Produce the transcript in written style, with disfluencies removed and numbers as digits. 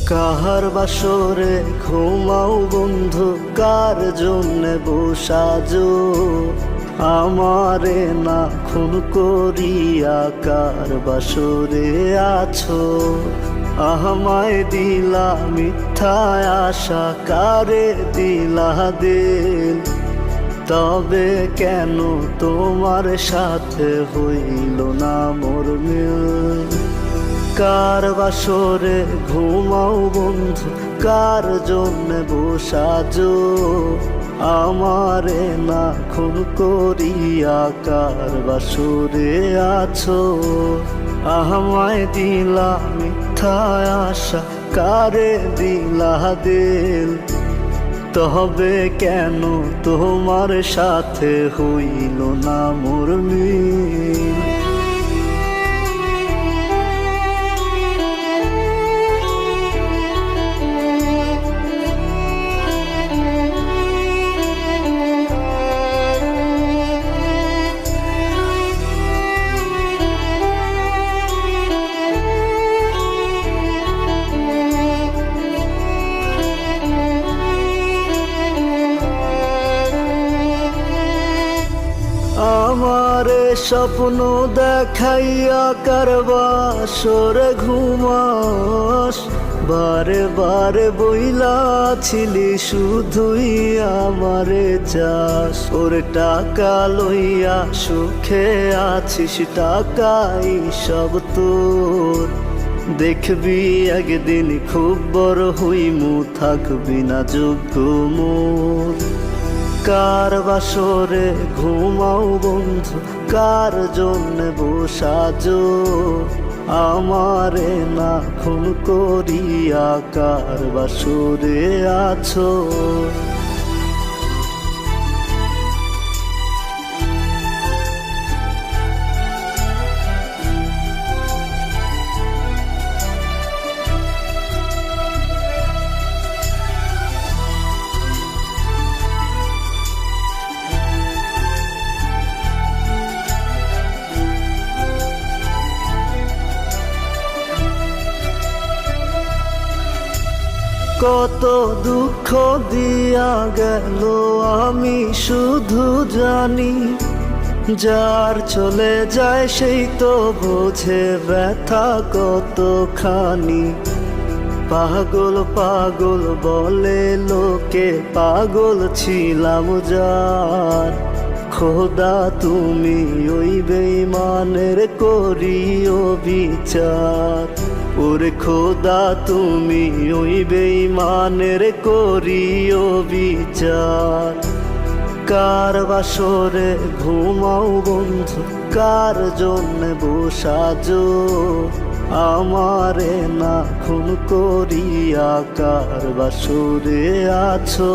কাহার বাসরে ঘুমাও বন্ধু, কার জন্যে বসাজো আমারে না খুন করিয়া, কার বাসরে আছো আমায় দিলা মিথ্যায় আশা, কারে দিলা দিল তবে কেন তোমার সাথে হইল না মোর মিল। কার বাসরে ঘুমাও বন্ধু, কার জন্যে বসাজো আমারে না খুন করিয়া, কার বাসরে আছো আমায় দিলা মিথ্যায় আশা, কারে দিলা দিল তবে কেন তোমার সাথে হইল না মোর মিল। আমারে স্বপ্ন দেখাইয়া কার বাসরে ঘুমাস, বারে বারে বইলাছিলি শুধুই আমারে চাস। ওর টাকা লইয়া সুখে আছিস, টাকাই সব তোর, দেখবি একদিন খুব বড় হইমু, থাকবি না যোগ্য মোর। কার বাসরে ঘুমাও বন্ধু, কার জন্যে বসাজো আমারে না খুন করিয়া, কার বাসরে আছো। কত দুঃখ দিয়া গেল আমি শুধু জানি, যার চলে যায় সেই তো বোঝে ব্যথা কতখানি। পাগল পাগল বলে লোকে, পাগল ছিলাম যার, খোদা তুমি ওই বেঈমানের করিও বিচার। ওরে খোদা তুমি ওই বেঈমানের করিও বিচার। কার বাসরে ঘুমাও বন্ধু, কার জন্যে বসাজো আমারে না খুন করিয়া, কার বাসরে আছো।